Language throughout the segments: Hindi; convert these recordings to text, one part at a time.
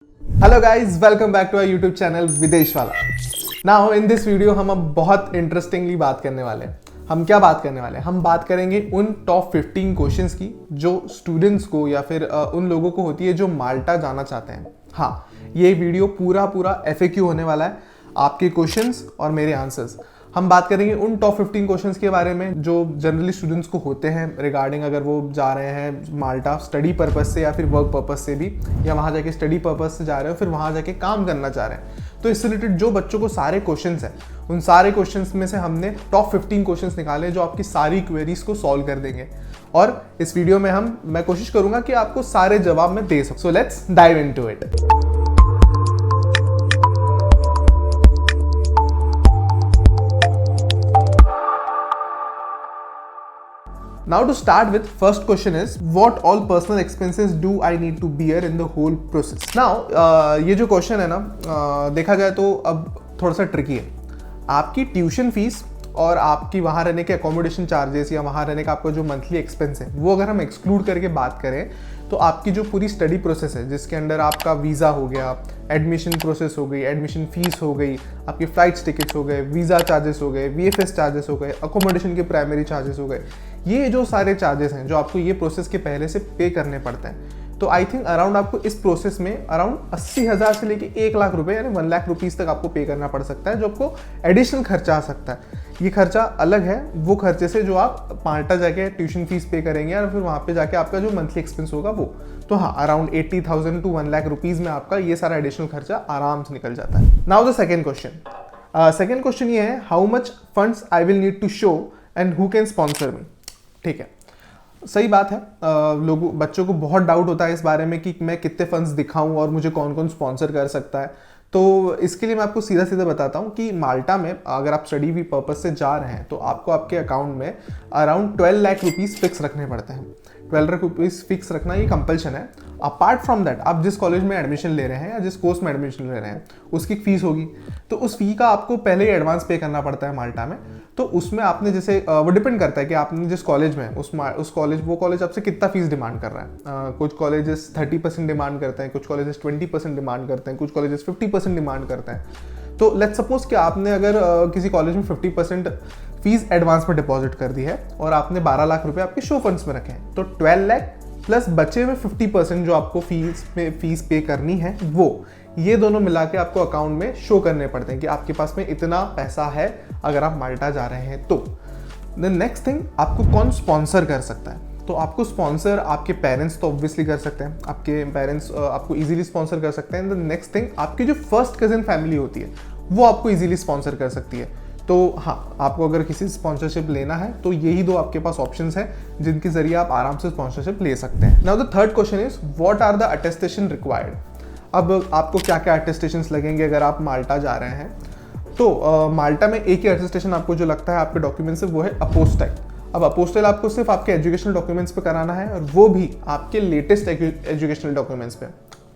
Hello guys, welcome back to our YouTube channel Videsh Wala. Now in this video हम अब बहुत इंटरेस्टिंगली बात करने वाले हैं। हम क्या बात करने वाले हैं? हम बात करेंगे उन टॉप 15 क्वेश्चंस की जो स्टूडेंट्स को या फिर उन लोगों को होती है जो माल्टा जाना चाहते हैं। हाँ, ये वीडियो पूरा FAQ होने वाला है, आपके क्वेश्चंस और मेरे आंसर्स। हम बात करेंगे उन टॉप 15 क्वेश्चंस के बारे में जो जनरली स्टूडेंट्स को होते हैं रिगार्डिंग अगर वो जा रहे हैं माल्टा स्टडी पर्पस से या फिर वर्क पर्पस से भी, या वहाँ जाके स्टडी पर्पस से जा रहे हो फिर वहाँ जाके काम करना चाह रहे हैं। तो इससे रिलेटेड जो बच्चों को सारे क्वेश्चंस हैं, उन सारे क्वेश्चंस में से हमने टॉप 15 क्वेश्चंस निकाले जो आपकी सारी क्वेरीज को सॉल्व कर देंगे। और इस वीडियो में मैं कोशिश करूंगा कि आपको सारे जवाब मैं दे सकूं। So let's dive into it. Now to start with, first question is what all personal expenses do I need to bear in the whole process? Now ये जो क्वेश्चन है ना, देखा जाए तो अब थोड़ा सा ट्रिकी है। आपकी ट्यूशन फीस और आपकी वहाँ रहने के अकोमोडेशन चार्जेस या वहाँ रहने का आपका जो मंथली एक्सपेंस है वो अगर हम एक्सक्लूड करके बात करें तो आपकी जो पूरी स्टडी प्रोसेस है जिसके अंदर आपका वीज़ा हो गया, एडमिशन प्रोसेस हो गई, एडमिशन फीस हो गई, आपकी फ्लाइट्स टिकट्स हो गए, वीज़ा चार्जेस हो गए, VFS चार्जेस हो गए, अकोमोडेशन के प्राइमरी चार्जेस हो गए, ये जो सारे चार्जेस हैं जो आपको ये प्रोसेस के पहले से पे करने पड़ते हैं। तो आई थिंक अराउंड आपको इस प्रोसेस में अराउंड 80,000 से लेके 1 लाख रुपए यानी 1 लाख रुपीज़ तक आपको पे करना पड़ सकता है, जो आपको एडिशनल खर्चा आ सकता है। ये खर्चा अलग है वो खर्चे से जो आप माल्टा जाके ट्यूशन फीस पे करेंगे और फिर वहाँ पे जाके आपका जो मंथली एक्सपेंस होगा वो। तो हाँ, अराउंड 80,000 टू 1 लाख रुपीज़ में आपका ये सारा एडिशनल खर्चा आराम से निकल जाता है। नाउ द सेकेंड क्वेश्चन ये है, how much funds I will need to show and who can sponsor me. ठीक है, सही बात है। बच्चों को बहुत डाउट होता है इस बारे में कि मैं कितने फंड्स दिखाऊं और मुझे कौन कौन स्पॉन्सर कर सकता है। तो इसके लिए मैं आपको सीधा बताता हूं कि माल्टा में अगर आप स्टडी वी पर्पस से जा रहे हैं तो आपको आपके अकाउंट में अराउंड 12 लाख रुपीज़ फिक्स रखने पड़ते हैं। 12 लाख रुपीज़ फिक्स रखना ये कंपल्शन है। अपार्ट फ्रॉम दैट आप जिस कॉलेज में एडमिशन ले रहे हैं या जिस कोर्स में एडमिशन ले रहे हैं उसकी फीस होगी, तो उस फी का आपको पहले ही एडवांस पे करना पड़ता है माल्टा में। तो उसमें आपने जैसे वो डिपेंड करता है कि आपने जिस कॉलेज में वो कॉलेज आपसे कितना फीस डिमांड कर रहा है। कुछ कॉलेजेस 30% डिमांड करते हैं, कुछ कॉलेजेस 20% डिमांड करते हैं, कुछ कॉलेजेस 50% डिमांड करते हैं। तो लेट्स सपोज कि आपने अगर किसी कॉलेज में 50% फीस एडवांस में डिपॉजिट कर दी है और आपने 12 लाख रुपए आपके शो फंड्स में रखे हैं, तो 12 लाख प्लस बचे हुए 50% जो आपको फीस पे करनी है वो, ये दोनों मिला के आपको अकाउंट में शो करने पड़ते हैं कि आपके पास में इतना पैसा है अगर आप माल्टा जा रहे हैं तो। द नेक्स्ट थिंग, आपको कौन स्पॉन्सर कर सकता है? तो आपको स्पॉन्सर आपके पेरेंट्स तो ऑब्वियसली कर सकते हैं, आपके पेरेंट्स आपको इजीली स्पॉन्सर कर सकते हैं। द नेक्स्ट थिंग, आपकी जो फर्स्ट कजिन फैमिली होती है वो आपको इजीली स्पॉन्सर कर सकती है। तो हाँ, आपको अगर किसी स्पॉन्सरशिप लेना है तो यही दो आपके पास ऑप्शंस हैं जिनके जरिए आप आराम से स्पॉन्सरशिप ले सकते हैं। Now the third question is what are the attestation required. अब आपको क्या क्या अटेस्टेशंस लगेंगे अगर आप माल्टा जा रहे हैं? तो माल्टा में एक ही अटेस्टेशन आपको जो लगता है आपके डॉक्यूमेंट्स से वो है अपोस्टाइल। अब अपोस्टाइल आपको सिर्फ आपके एजुकेशनल डॉक्यूमेंट्स पे कराना है और वो भी आपके लेटेस्ट एजुकेशनल डॉक्यूमेंट्स पे।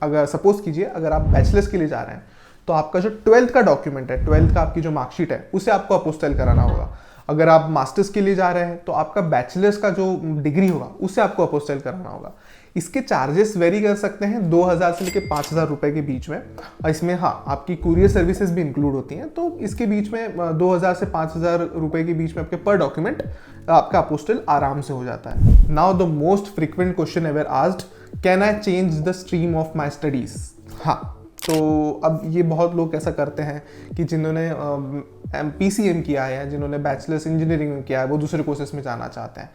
अगर सपोज कीजिए अगर आप बैचलर्स के लिए जा रहे हैं तो आपका जो 12th का डॉक्यूमेंट है, 12th का आपकी जो मार्कशीट है उसे आपको अपोस्टाइल कराना होगा। अगर आप मास्टर्स के लिए जा रहे हैं तो आपका बैचलर्स का जो डिग्री होगा उसे आपको अपोस्टाइल कराना होगा। इसके चार्जेस वेरी कर सकते हैं 2,000 से लेकर 5,000 रुपए के बीच में। इसमें हाँ, आपकी कुरियर सर्विसेज भी इंक्लूड होती हैं, तो इसके बीच में 2,000 से 5,000 रुपए के बीच में आपके पर डॉक्यूमेंट आपका अपोस्टाइल आराम से हो जाता है। Now the most frequent question ever asked, can I change the stream of my studies. हाँ, तो अब ये बहुत लोग ऐसा करते हैं कि जिन्होंने PCM किया है, जिन्होंने बैचलर्स इंजीनियरिंग में किया है, वो दूसरे कोर्सेज में जाना चाहते हैं।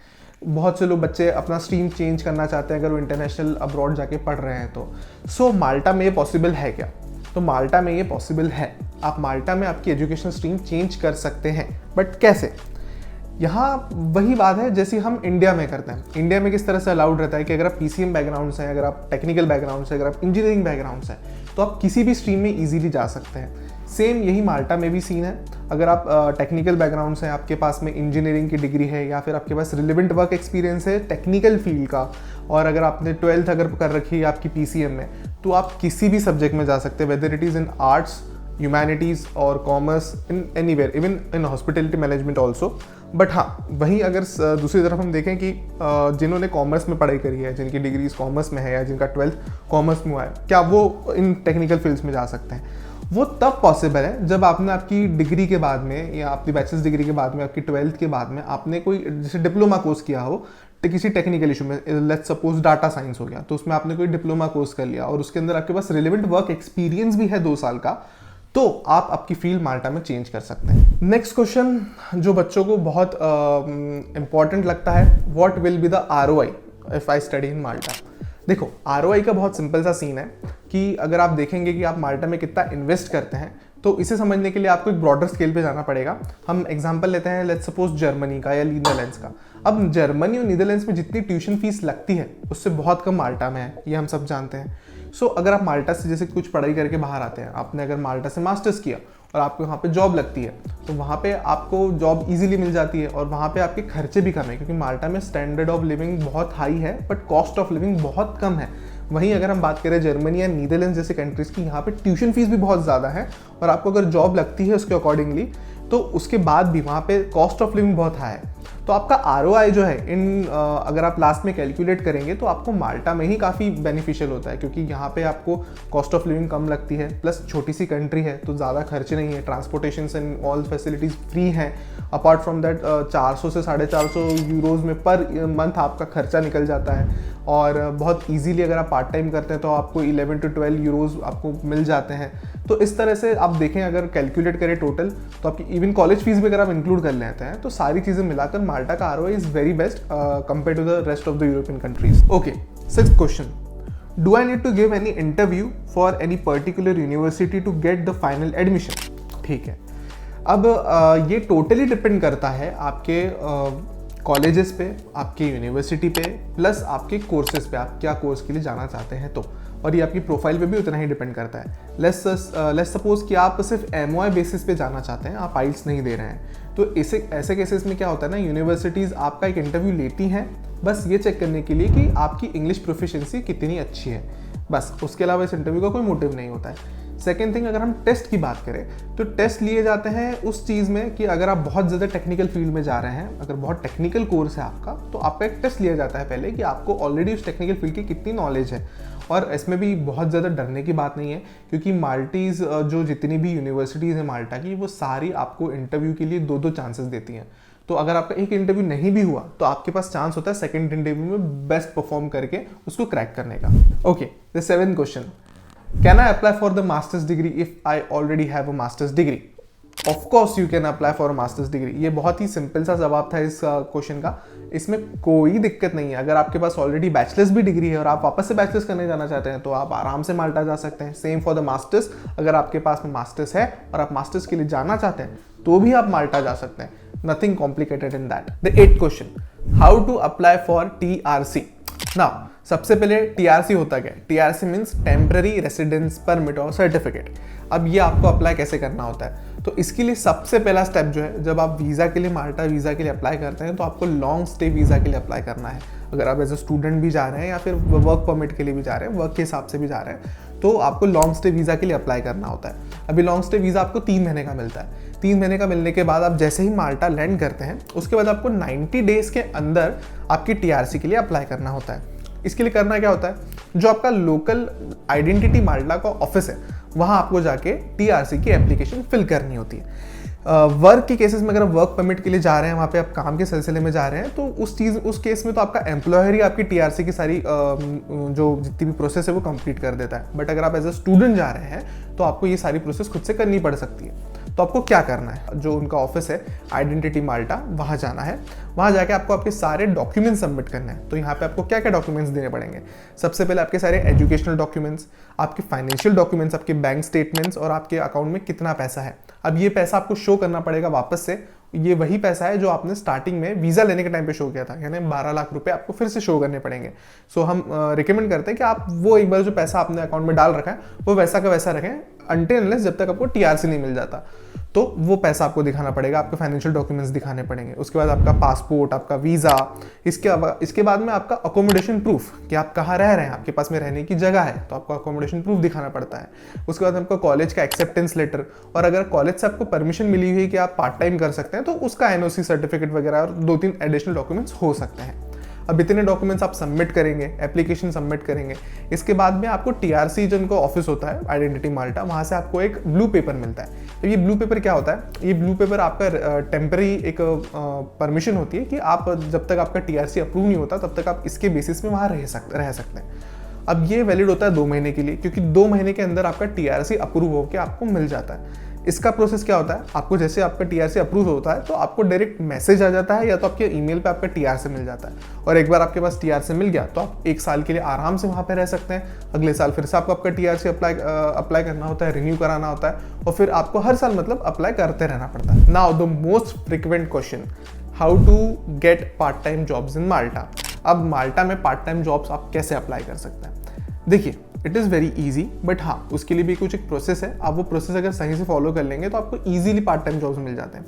बहुत से लोग बच्चे अपना स्ट्रीम चेंज करना चाहते हैं अगर वो इंटरनेशनल अब्रॉड जाके पढ़ रहे हैं तो। सो माल्टा में ये पॉसिबल है क्या? तो माल्टा में ये पॉसिबल है। आप माल्टा में आपकी एजुकेशन स्ट्रीम चेंज कर सकते हैं, बट कैसे? यहाँ वही बात है जैसे हम इंडिया में करते हैं। इंडिया में किस तरह से अलाउड रहता है कि अगर आप PCM बैकग्राउंड से हैं, अगर आप टेक्निकल बैकग्राउंड से, अगर आप इंजीनियरिंग बैकग्राउंड से हैं तो आप किसी भी स्ट्रीम में इजीली जा सकते हैं। सेम यही माल्टा में भी सीन है। अगर आप टेक्निकल बैकग्राउंड से हैं, आपके पास में इंजीनियरिंग की डिग्री है या फिर आपके पास रिलेवेंट वर्क एक्सपीरियंस है टेक्निकल फील्ड का, और अगर आपने 12th अगर कर रखी है आपकी PCM में, तो आप किसी भी सब्जेक्ट में जा सकते हैं, whether it is in arts, humanities और commerce, in anywhere, even in hospitality management also. But हाँ, वहीं अगर दूसरी तरफ हम देखें कि जिन्होंने कॉमर्स में पढ़ाई करी है, जिनकी डिग्रीज कॉमर्स में है या जिनका 12th कॉमर्स में हुआ है, क्या वो इन टेक्निकल फील्ड्स में जा सकते हैं? वो तब पॉसिबल है जब आपने आपकी डिग्री के बाद में या आपकी बैचलर्स डिग्री के बाद में, आपकी 12th के बाद में आपने कोई जैसे डिप्लोमा कोर्स किया हो किसी टेक्निकल इशू में, लेट्स सपोज डाटा साइंस हो गया, तो उसमें आपने कोई डिप्लोमा कोर्स कर लिया और उसके अंदर आपके पास रिलेवेंट वर्क एक्सपीरियंस भी है 2 साल का, तो आप आपकी फील्ड माल्टा में चेंज कर सकते हैं। नेक्स्ट क्वेश्चन जो बच्चों को बहुत इंपॉर्टेंट लगता है, what will be the ROI if I study in Malta? देखो, आरओआई का बहुत सिंपल सा सीन है कि अगर आप देखेंगे कि आप माल्टा में कितना इन्वेस्ट करते हैं, तो इसे समझने के लिए आपको एक ब्रॉडर स्केल पे जाना पड़ेगा। हम एग्जांपल लेते हैं लेट्स सपोज जर्मनी का या नीदरलैंड्स का। अब जर्मनी और नीदरलैंड्स में जितनी ट्यूशन फीस लगती है उससे बहुत कम माल्टा में है, ये हम सब जानते हैं। सो अगर आप माल्टा से जैसे कुछ पढ़ाई करके बाहर आते हैं, आपने अगर माल्टा से मास्टर्स किया और आपको वहाँ पे जॉब लगती है, तो वहाँ पे आपको जॉब इजीली मिल जाती है और वहाँ पे आपके खर्चे भी कम है, क्योंकि माल्टा में स्टैंडर्ड ऑफ लिविंग बहुत हाई है बट कॉस्ट ऑफ लिविंग बहुत कम है। वहीं अगर हम बात करें जर्मनी या नीदरलैंड्स जैसे कंट्रीज़ की, यहाँ पे ट्यूशन फीस भी बहुत ज़्यादा है और आपको अगर जॉब लगती है उसके अकॉर्डिंगली, तो उसके बाद भी वहाँ पे कॉस्ट ऑफ लिविंग बहुत हाई है। तो आपका आरओआई जो है अगर आप लास्ट में कैलकुलेट करेंगे तो आपको माल्टा में ही काफ़ी बेनिफिशियल होता है, क्योंकि यहाँ पे आपको कॉस्ट ऑफ लिविंग कम लगती है, प्लस छोटी सी कंट्री है तो ज़्यादा खर्चे नहीं है, transportation and all facilities free हैं। अपार्ट फ्रॉम दैट 400 से 450 यूरोज़ में पर मंथ आपका खर्चा निकल जाता है और बहुत ईजीली अगर आप पार्ट टाइम करते हैं तो आपको 11 to 12 यूरोज़ आपको मिल जाते हैं। तो इस तरह से आप देखें, अगर कैलकुलेट करें टोटल, तो आपकी इवन कॉलेज फीस भी अगर आप इंक्लूड कर लेते हैं तो सारी चीज़ें मिलाकर माल्टा का ROI is very best compare to the rest of the European countries. Okay, 6th question, do I need to give any interview for any particular university to get the final admission? ठीक है, अब ये टोटली डिपेंड करता है आपके कॉलेजेस पे, आपके यूनिवर्सिटी पे, प्लस आपके कोर्सेज पे, आप क्या कोर्स के लिए जाना चाहते हैं तो, और ये आपकी प्रोफाइल पे भी उतना ही डिपेंड करता है। लेट्स सपोज कि आप सिर्फ एमओआई बेसिस पे जाना चाहते हैं, आप आइल्स नहीं दे रहे हैं, तो ऐसे केसेस में क्या होता है ना, यूनिवर्सिटीज़ आपका एक इंटरव्यू लेती हैं बस ये चेक करने के लिए कि आपकी इंग्लिश प्रोफिशिएंसी कितनी अच्छी है, बस। उसके अलावा इस इंटरव्यू का कोई मोटिव नहीं होता है। सेकेंड थिंग, अगर हम टेस्ट की बात करें तो टेस्ट लिए जाते हैं उस चीज़ में कि अगर आप बहुत ज़्यादा टेक्निकल फील्ड में जा रहे हैं, अगर बहुत टेक्निकल कोर्स है आपका, तो आपका एक टेस्ट लिया जाता है पहले कि आपको ऑलरेडी उस टेक्निकल फील्ड की कितनी नॉलेज है। और इसमें भी बहुत ज़्यादा डरने की बात नहीं है, क्योंकि माल्टीज़ जो जितनी भी यूनिवर्सिटीज़ हैं माल्टा की, वो सारी आपको इंटरव्यू के लिए 2-2 चांसेस देती हैं। तो अगर आपका एक इंटरव्यू नहीं भी हुआ तो आपके पास चांस होता है सेकंड इंटरव्यू में बेस्ट परफॉर्म करके उसको क्रैक करने का। Okay, the 7th question, can I apply for the masters degree if I already have a masters degree? Of course you can apply for masters degree. ये बहुत ही सिंपल सा जवाब था इस क्वेश्चन का, इसमें कोई दिक्कत नहीं है। अगर आपके पास ऑलरेडी बैचलर्स भी डिग्री है और आप वापस से बैचलर्स करने जाना चाहते हैं तो आप आराम से माल्टा जा सकते हैं। सेम फॉर द मास्टर्स, अगर आपके पास में मास्टर्स है और आप मास्टर्स के लिए जाना चाहते हैं तो भी आप माल्टा जा सकते हैं। Nothing complicated in that. The 8th question, how to apply for TRC? Now सबसे पहले TRC होता क्या है? TRC means temporary residence permit और सर्टिफिकेट। अब ये आपको अप्लाई कैसे करना होता है? तो इसके लिए सबसे पहला स्टेप जो है, जब आप वीज़ा के लिए, माल्टा वीज़ा के लिए अप्लाई करते हैं तो आपको लॉन्ग स्टे वीज़ा के लिए अप्लाई करना है। अगर आप एज ए स्टूडेंट भी जा रहे हैं या फिर वर्क परमिट के लिए भी जा रहे हैं, वर्क के हिसाब से भी जा रहे हैं, तो आपको लॉन्ग स्टे वीज़ा के लिए अप्लाई करना होता है। अभी लॉन्ग स्टे वीज़ा आपको 3 महीने का मिलता है। 3 महीने का मिलने के बाद आप जैसे ही माल्टा लैंड करते हैं उसके बाद आपको 90 डेज़ के अंदर आपकी TRC के लिए अप्लाई करना होता है। इसके लिए करना क्या होता है, जो आपका लोकल आइडेंटिटी माल्टा का ऑफिस है वहाँ आपको जाके TRC की एप्लीकेशन फिल करनी होती है। वर्क के केसेस में, अगर आप वर्क परमिट के लिए जा रहे हैं, वहाँ पे आप काम के सिलसिले में जा रहे हैं, तो उस केस में तो आपका एम्प्लॉयर ही आपकी TRC की सारी जो जितनी भी प्रोसेस है वो कंप्लीट कर देता है। बट अगर आप एज ए स्टूडेंट जा रहे हैं तो आपको ये सारी प्रोसेस खुद से करनी पड़ सकती है। तो आपको क्या करना है, जो उनका ऑफिस है आइडेंटिटी माल्टा, वहाँ जाना है। वहाँ जाके आपको आपके सारे डॉक्यूमेंट्स सबमिट करने हैं। तो यहाँ पे आपको क्या क्या डॉक्यूमेंट्स देने पड़ेंगे? सबसे पहले आपके सारे एजुकेशनल डॉक्यूमेंट्स, आपके फाइनेंशियल डॉक्यूमेंट्स, आपके बैंक स्टेटमेंट्स और आपके अकाउंट में कितना पैसा है। अब ये पैसा आपको शो करना पड़ेगा वापस से। ये वही पैसा है जो आपने स्टार्टिंग में वीज़ा लेने के टाइम पे शो किया था, यानी 12 लाख रुपए आपको फिर से शो करने पड़ेंगे। सो हम रिकमेंड करते हैं कि आप वो एक बार जो पैसा आपने अकाउंट में डाल रखा है वो वैसा का वैसा रखें, अनटिल अनलेस जब तक आपको टीआरसी नहीं मिल जाता, तो वो पैसा आपको दिखाना पड़ेगा, आपके फाइनेंशियल डॉक्यूमेंट्स दिखाने पड़ेंगे। उसके बाद आपका पासपोर्ट, आपका वीज़ा, इसके बाद में आपका अकोमोडेशन प्रूफ कि आप कहाँ रह रहे हैं, आपके पास में रहने की जगह है तो आपको अकोमोडेशन प्रूफ दिखाना पड़ता है। उसके बाद आपका कॉलेज का एक्सेप्टेंस लेटर, और अगर कॉलेज से आपको परमिशन मिली हुई है कि आप पार्ट टाइम कर सकते हैं तो उसका एनओसी सर्टिफिकेट वगैरह और 2-3 एडिशनल डॉक्यूमेंट्स हो सकते हैं। अब इतने डॉक्यूमेंट्स आप सबमिट करेंगे, एप्लीकेशन सबमिट करेंगे, इसके बाद में आपको टीआरसी जिनको ऑफिस होता है आइडेंटिटी माल्टा, वहाँ से आपको एक ब्लू पेपर मिलता है। तो ये ब्लू पेपर क्या होता है? ये ब्लू पेपर आपका टेम्पररी एक परमिशन होती है कि आप जब तक आपका टीआरसी अप्रूव नहीं होता तब तक आप इसके बेसिस में वहाँ रह सकते हैं। अब ये वैलिड होता है 2 महीने के लिए, क्योंकि 2 महीने के अंदर आपका टीआरसी अप्रूव होकर आपको मिल जाता है। इसका प्रोसेस क्या होता है? आपको जैसे आपका टीआरसी अप्रूव होता है तो आपको डायरेक्ट मैसेज आ जाता है या तो आपके ईमेल पे आपका टीआरसी मिल जाता है, और एक बार आपके पास टीआरसी मिल गया तो आप 1 साल के लिए आराम से वहाँ पे रह सकते हैं। अगले साल फिर से आपको आपका टीआरसी अप्लाई करना होता है, रिन्यू कराना होता है, और फिर आपको हर साल मतलब अप्लाई करते रहना पड़ता है। Now the most frequent question, how to get part time jobs in Malta. अब माल्टा में पार्ट टाइम जॉब्स आप कैसे अप्लाई कर सकते हैं? देखिए, it is very easy, but हाँ उसके लिए भी कुछ एक प्रोसेस है। आप वो प्रोसेस अगर सही से फॉलो कर लेंगे तो आपको ईजिली पार्ट टाइम जॉब्स मिल जाते हैं।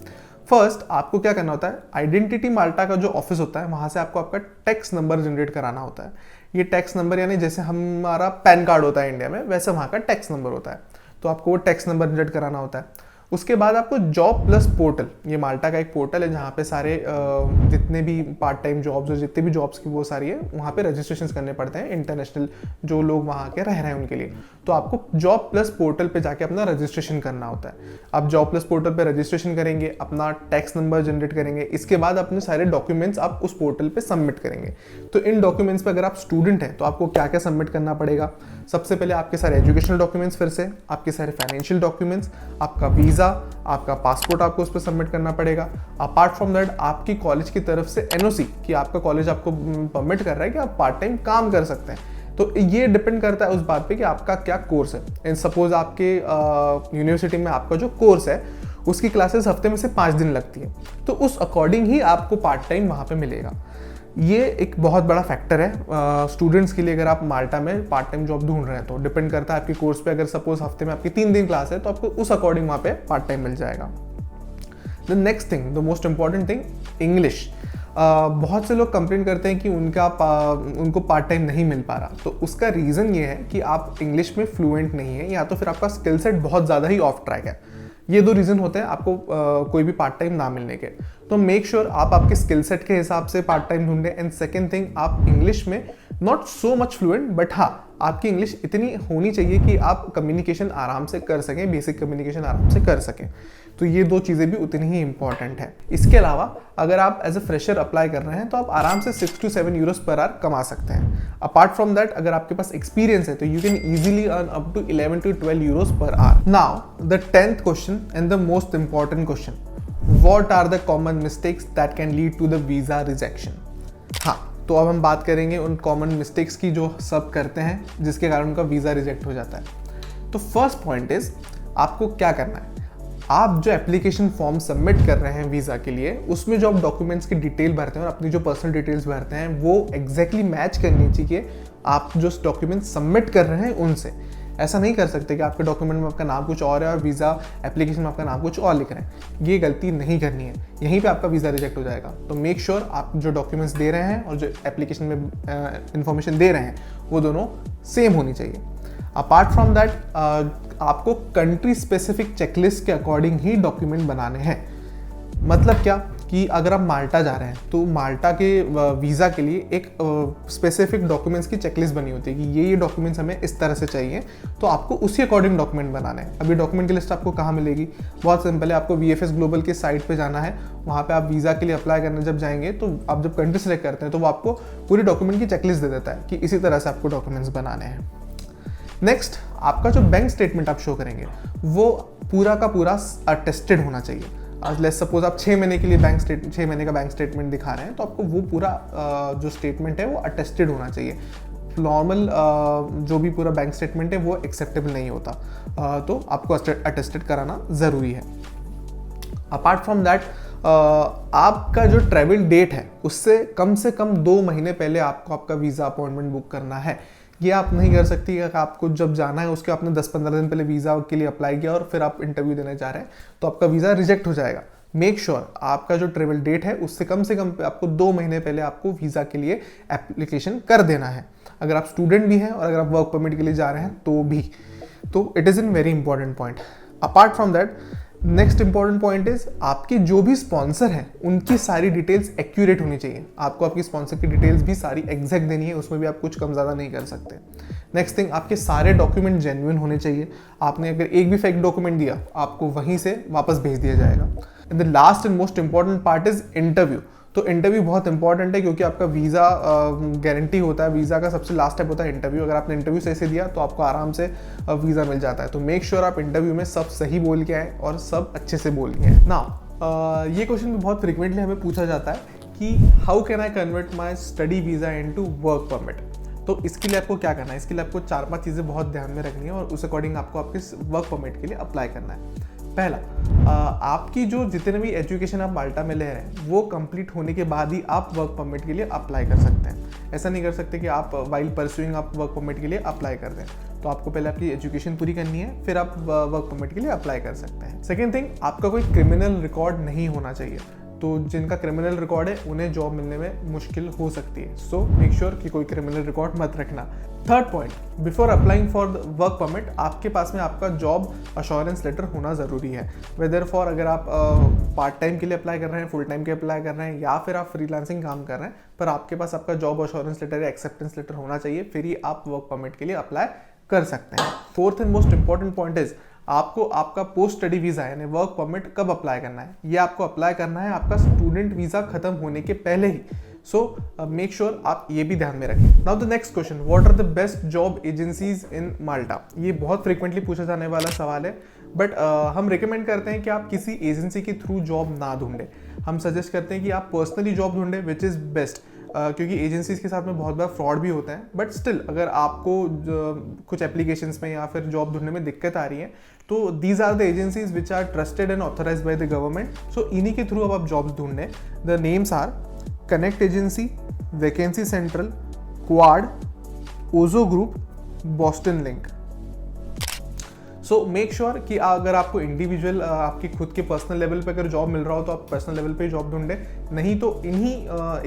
फर्स्ट आपको क्या करना होता है, आइडेंटिटी माल्टा का जो ऑफिस होता है वहाँ से आपको आपका टैक्स नंबर जनरेट कराना होता है। ये टैक्स नंबर यानी जैसे हमारा पैन कार्ड होता है इंडिया में, वैसे वहाँ का टैक्स नंबर होता है, तो आपको वो टैक्स नंबर जनरेट कराना होता है। उसके बाद आपको जॉब प्लस पोर्टल, ये माल्टा का एक पोर्टल है जहाँ पे सारे जितने भी पार्ट टाइम जॉब्स और जितने भी जॉब्स की वो सारी है वहाँ पे रजिस्ट्रेशन करने पड़ते हैं, इंटरनेशनल जो लोग वहाँ के रह रहे हैं उनके लिए। तो आपको जॉब प्लस पोर्टल पे जाके अपना रजिस्ट्रेशन करना होता है। आप जॉब प्लस पोर्टल पे रजिस्ट्रेशन करेंगे, अपना टैक्स नंबर जनरेट करेंगे, इसके बाद अपने सारे डॉक्यूमेंट्स आप उस पोर्टल पे सबमिट करेंगे। तो इन डॉक्यूमेंट्स पे अगर आप स्टूडेंट हैं तो आपको क्या क्या सबमिट करना पड़ेगा? सबसे पहले आपके सारे एजुकेशनल डॉक्यूमेंट्स, फिर से आपके सारे फाइनेंशियल डॉक्यूमेंट्स, आपका वीज़ा, आपका पासपोर्ट आपको उस पर सबमिट करना पड़ेगा। अपार्ट फ्रॉम दैट आपकी कॉलेज की तरफ से एनओसी कि आपका कॉलेज आपको परमिट कर रहा है कि आप पार्ट टाइम काम कर सकते हैं। तो ये डिपेंड करता है उस बात पे कि आपका क्या कोर्स है। एंड सपोज आपके यूनिवर्सिटी में आपका जो कोर्स है उसकी क्लासेस हफ्ते में से 5 दिन लगती है, तो उस अकॉर्डिंग ही आपको पार्ट टाइम वहाँ पे मिलेगा। ये एक बहुत बड़ा फैक्टर है स्टूडेंट्स के लिए। अगर आप माल्टा में पार्ट टाइम जॉब ढूंढ रहे हैं तो डिपेंड करता है आपके कोर्स पे। अगर सपोज हफ्ते में आपकी 3 दिन क्लास है तो आपको उस अकॉर्डिंग वहाँ पे पार्ट टाइम मिल जाएगा। The next thing, the most important thing, English. बहुत से लोग कंप्लेन करते हैं कि उनको पार्ट टाइम नहीं मिल पा रहा, तो उसका रीज़न ये है कि आप इंग्लिश में फ्लुएंट नहीं है या तो फिर आपका स्किल सेट बहुत ज़्यादा ही ऑफ ट्रैक है। ये 2 रीज़न होते हैं आपको कोई भी पार्ट टाइम ना मिलने के। तो मेक श्योर आप आपके स्किल सेट के हिसाब से पार्ट टाइम ढूंढें। एंड सेकेंड थिंग, आप इंग्लिश में not so much fluent, but हाँ आपकी इंग्लिश इतनी होनी चाहिए कि आप कम्युनिकेशन आराम से कर सकें, बेसिक कम्युनिकेशन आराम से कर सकें। तो ये 2 चीज़ें भी उतनी ही इंपॉर्टेंट है। इसके अलावा अगर आप एज ए फ्रेशर अप्लाई कर रहे हैं तो आप आराम से 6 to 7 यूरोस पर आवर कमा सकते हैं। अपार्ट फ्रॉम दैट अगर आपके पास एक्सपीरियंस है तो you can easily earn up to 11 to 12 euros per hour. Now the 10th question and the most important question, what are the common mistakes that can lead to the visa rejection. हाँ, तो अब हम बात करेंगे उन कॉमन मिस्टेक्स की जो सब करते हैं जिसके कारण उनका वीज़ा रिजेक्ट हो जाता है। तो फर्स्ट पॉइंट इज, आपको क्या करना है, आप जो एप्लीकेशन फॉर्म सबमिट कर रहे हैं वीज़ा के लिए उसमें जो आप डॉक्यूमेंट्स की डिटेल भरते हैं और अपनी जो पर्सनल डिटेल्स भरते हैं वो एग्जैक्टली मैच करनी चाहिए आप जो डॉक्यूमेंट सबमिट कर रहे हैं उनसे। ऐसा नहीं कर सकते कि आपके डॉक्यूमेंट में आपका नाम कुछ और है और वीज़ा एप्लीकेशन में आपका नाम कुछ और लिख रहे हैं। ये गलती नहीं करनी है, यहीं पे आपका वीज़ा रिजेक्ट हो जाएगा। तो मेक श्योर आप जो डॉक्यूमेंट्स दे रहे हैं और जो एप्लीकेशन में इंफॉर्मेशन दे रहे हैं वो दोनों सेम होनी चाहिए। अपार्ट फ्रॉम दैट आपको कंट्री स्पेसिफिक चेकलिस्ट के अकॉर्डिंग ही डॉक्यूमेंट बनाने हैं। मतलब क्या कि अगर आप माल्टा जा रहे हैं तो माल्टा के वीज़ा के लिए एक स्पेसिफिक डॉक्यूमेंट्स की चेकलिस्ट बनी होती है कि ये डॉक्यूमेंट्स हमें इस तरह से चाहिए, तो आपको उसी अकॉर्डिंग डॉक्यूमेंट बनाने हैं। अभी डॉक्यूमेंट की लिस्ट आपको कहाँ मिलेगी? बहुत सिंपल है, आपको VFS ग्लोबल के साइट पे जाना है। वहाँ पे आप वीज़ा के लिए अप्लाई करने जब जाएंगे तो आप जब कंट्री सेलेक्ट करते हैं तो वो आपको पूरी डॉक्यूमेंट की चेकलिस्ट दे देता है कि इसी तरह से आपको डॉक्यूमेंट्स बनाने हैं। नेक्स्ट, आपका जो बैंक स्टेटमेंट आप शो करेंगे वो पूरा का पूरा अटेस्टेड होना चाहिए। लेट्स सपोज आप 6 महीने के लिए 6 महीने का बैंक स्टेटमेंट दिखा रहे हैं तो आपको वो पूरा जो स्टेटमेंट है वो अटेस्टेड होना चाहिए। नॉर्मल जो भी पूरा बैंक स्टेटमेंट है वो एक्सेप्टेबल नहीं होता, तो आपको अटेस्टेड कराना ज़रूरी है। अपार्ट फ्रॉम दैट आपका जो ट्रैवल डेट है उससे कम 2 महीने पहले आपको आपका वीज़ा अपॉइंटमेंट बुक करना है, ये आप नहीं कर सकती कि आपको जब जाना है उसके आपने 10-15 दिन पहले वीज़ा के लिए अप्लाई किया और फिर आप इंटरव्यू देने जा रहे हैं तो आपका वीज़ा रिजेक्ट हो जाएगा। मेक श्योर आपका जो ट्रेवल डेट है उससे कम आपको 2 महीने पहले आपको वीज़ा के लिए एप्लीकेशन कर देना है। अगर आप स्टूडेंट भी हैं और अगर आप वर्क परमिट के लिए जा रहे हैं तो भी, तो it is an very important point. Apart from that, next important point is आपके जो भी स्पॉन्सर हैं उनकी सारी डिटेल्स एक्यूरेट होनी चाहिए। आपको आपकी स्पॉन्सर की डिटेल्स भी सारी एग्जैक्ट देनी है, उसमें भी आप कुछ कम ज़्यादा नहीं कर सकते। नेक्स्ट थिंग, आपके सारे डॉक्यूमेंट जेन्युइन होने चाहिए। आपने अगर एक भी फेक डॉक्यूमेंट दिया आपको वहीं से वापस भेज दिया जाएगा। And the last and most important part is interview. तो इंटरव्यू बहुत इंपॉर्टेंट है क्योंकि आपका वीज़ा गारंटी होता है। वीज़ा का सबसे लास्ट स्टेप होता है इंटरव्यू। अगर आपने इंटरव्यू सही से दिया तो आपको आराम से वीज़ा मिल जाता है। तो मेक श्योर आप इंटरव्यू में सब सही बोल के आए और सब अच्छे से बोल के आए ना। ये क्वेश्चन भी बहुत फ्रिक्वेंटली हमें पूछा जाता है कि how can I convert my study visa into work permit. तो इसके लिए आपको क्या करना है, इसके लिए आपको 4-5 चीज़ें बहुत ध्यान में रखनी है और उस अकॉर्डिंग आपको आपके वर्क परमिट के लिए अप्लाई करना है। पहला, आपकी जो जितने भी एजुकेशन आप माल्टा में ले रहे हैं वो कंप्लीट होने के बाद ही आप वर्क परमिट के लिए अप्लाई कर सकते हैं। ऐसा नहीं कर सकते कि आप वाइल परस्यूइंग आप वर्क परमिट के लिए अप्लाई कर दें। तो आपको पहले आपकी एजुकेशन पूरी करनी है, फिर आप वर्क परमिट के लिए अप्लाई कर सकते हैं। सेकेंड थिंग, आपका कोई क्रिमिनल रिकॉर्ड नहीं होना चाहिए। तो जिनका क्रिमिनल रिकॉर्ड है उन्हें जॉब मिलने में मुश्किल हो सकती है। सो मेक श्योर कि कोई क्रिमिनल रिकॉर्ड मत रखना। Third point, before applying for work permit आपके पास में आपका जॉब अश्योरेंस लेटर होना ज़रूरी है। वेदर फॉर अगर आप पार्ट टाइम के लिए अप्लाई कर रहे हैं, फुल टाइम के अप्लाई कर रहे हैं या फिर आप फ्रीलांसिंग काम कर रहे हैं, पर आपके पास आपका जॉब अश्योरेंस लेटर या एक्सेप्टेंस लेटर होना चाहिए, फिर ही आप वर्क परमिट के लिए अप्लाई कर सकते हैं। Fourth and most important point is आपको आपका पोस्ट स्टडी वीज़ा यानी वर्क परमिट कब अप्लाई करना है। ये आपको अप्लाई करना है आपका स्टूडेंट वीज़ा खत्म होने के पहले ही। सो मेक श्योर आप ये भी ध्यान में रखें। Now the next question, what are the best job agencies in Malta. ये बहुत फ्रिक्वेंटली पूछा जाने वाला सवाल है, बट हम रिकमेंड करते हैं कि आप किसी एजेंसी के थ्रू जॉब ना ढूंढें। हम सजेस्ट करते हैं कि आप पर्सनली जॉब ढूंढें, विच इज़ बेस्ट। क्योंकि एजेंसीज के साथ में बहुत बार फ्रॉड भी होता है, बट स्टिल अगर आपको कुछ एप्लीकेशंस में या फिर जॉब ढूंढने में दिक्कत आ रही है तो these are the agencies which are trusted and authorised by the government. So इन्हीं के थ्रू अब आप जॉब्स ढूंढें। The names are Connect Agency, Vacancy Central, Quad, Ojo Group, Boston Link. So make sure कि अगर आपको इंडिविजुअल आपकी खुद के पर्सनल लेवल पे अगर जॉब मिल रहा हो तो आप पर्सनल लेवल पे जॉब ढूंढें, नहीं तो इन्हीं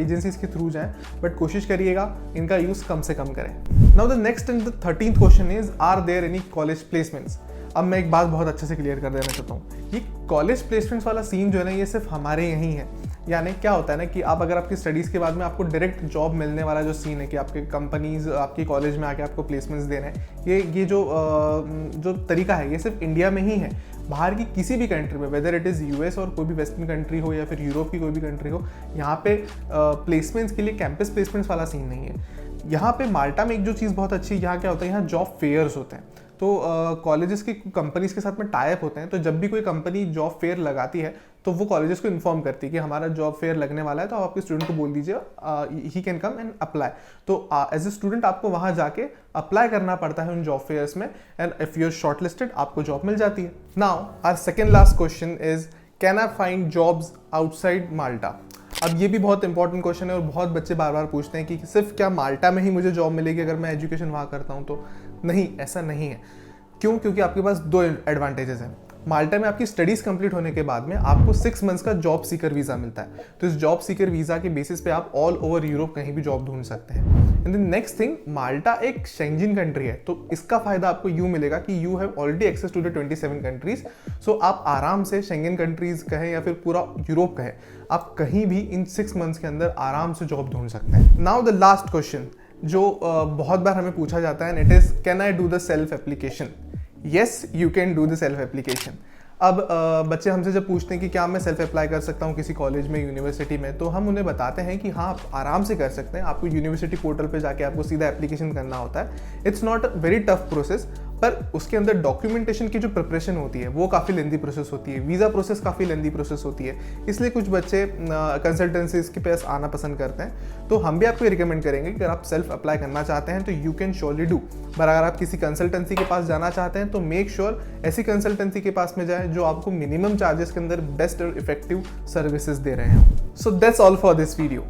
एजेंसीज के थ्रू जाएं, बट कोशिश करिएगा इनका यूज़ कम से कम करें। Now the next and the 13th question is, are there any college placements. अब मैं एक बात बहुत अच्छे से क्लियर कर देना चाहता हूँ, ये कॉलेज प्लेसमेंट्स वाला सीन जो है ना ये सिर्फ हमारे यहीं है। यानी क्या होता है ना कि आप अगर आपकी स्टडीज़ के बाद में आपको डायरेक्ट जॉब मिलने वाला जो सीन है कि आपके कंपनीज आपकी कॉलेज में आके आपको प्लेसमेंट्स दे रहे हैं, ये जो तरीका है ये सिर्फ इंडिया में ही है। बाहर की किसी भी कंट्री में, वेदर इट इज़ यूएस और कोई भी वेस्टर्न कंट्री हो या फिर यूरोप की कोई भी कंट्री हो, यहाँ पे प्लेसमेंट्स के लिए कैंपस प्लेसमेंट्स वाला सीन नहीं है। यहाँ पे माल्टा में एक जो चीज़ बहुत अच्छी है, यहाँ क्या होता है, यहाँ जॉब फेयर्स होते हैं। तो कॉलेजेस की कंपनीज के साथ में टाई अप होते हैं। तो जब भी कोई कंपनी जॉब फेयर लगाती है तो वो कॉलेजेस को इन्फॉर्म करती है कि हमारा जॉब फेयर लगने वाला है, तो आप आपके स्टूडेंट को बोल दीजिए he can come and apply. तो एज ए स्टूडेंट आपको वहाँ जाके अप्लाई करना पड़ता है उन जॉब फेयर्स में, and if you are shortlisted आपको जॉब मिल जाती है। Now our second last question is, can I find jobs outside Malta. अब ये भी बहुत इंपॉर्टेंट क्वेश्चन है और बहुत बच्चे बार बार पूछते हैं कि सिर्फ क्या माल्टा में ही मुझे जॉब मिलेगी अगर मैं एजुकेशन वहाँ करता हूँ। तो नहीं, ऐसा नहीं है। क्यों? क्योंकि आपके पास 2 एडवांटेजेस हैं। माल्टा में आपकी स्टडीज कंप्लीट होने के बाद में आपको 6 मंथ्स का जॉब सीकर वीज़ा मिलता है। तो इस जॉब सीकर वीज़ा के बेसिस पे आप ऑल ओवर यूरोप कहीं भी जॉब ढूंढ सकते हैं। एंड द नेक्स्ट थिंग, माल्टा एक शेंजन कंट्री है, तो इसका फायदा आपको यूँ मिलेगा कि you have already access to the 27 countries. So आप आराम से शेंगन कंट्रीज कहें या फिर पूरा यूरोप कहें, आप कहीं भी इन 6 मंथ्स के अंदर आराम से जॉब ढूंढ सकते हैं। नाउ द लास्ट क्वेश्चन जो बहुत बार हमें पूछा जाता है, and it is, can I do the self application. Yes, you can do the self application. अब बच्चे हमसे जब पूछते हैं कि क्या मैं सेल्फ अप्लाई कर सकता हूँ किसी कॉलेज में, यूनिवर्सिटी में, तो हम उन्हें बताते हैं कि हाँ, आप आराम से कर सकते हैं। आपको यूनिवर्सिटी पोर्टल पे जाके आपको सीधा एप्लीकेशन करना होता है। It's not a very tough process, पर उसके अंदर डॉक्यूमेंटेशन की जो प्रिपरेशन होती है वो काफ़ी लेंदी प्रोसेस होती है। वीज़ा प्रोसेस काफ़ी लेंदी प्रोसेस होती है, इसलिए कुछ बच्चे कंसल्टेंसीज के पास आना पसंद करते हैं। तो हम भी आपको रिकमेंड करेंगे कि अगर आप सेल्फ अप्लाई करना चाहते हैं तो यू कैन श्योरली डू। पर अगर आप किसी कंसल्टेंसी के पास जाना चाहते हैं तो मेक श्योर ऐसी कंसल्टेंसी के पास में जाए जो आपको मिनिमम चार्जेस के अंदर बेस्ट और इफेक्टिव सर्विसेज दे रहे हैं। So that's all for this video.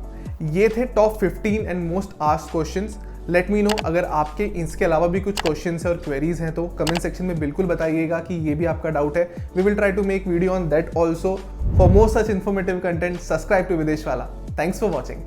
ये थे top 15 and most asked questions. Let me know अगर आपके इसके अलावा भी कुछ क्वेश्चन और क्वेरीज हैं तो कमेंट सेक्शन में बिल्कुल बताइएगा कि ये भी आपका डाउट है. We will try to make video on that also. For more such informative content subscribe to Videsh Wala. Thanks for watching.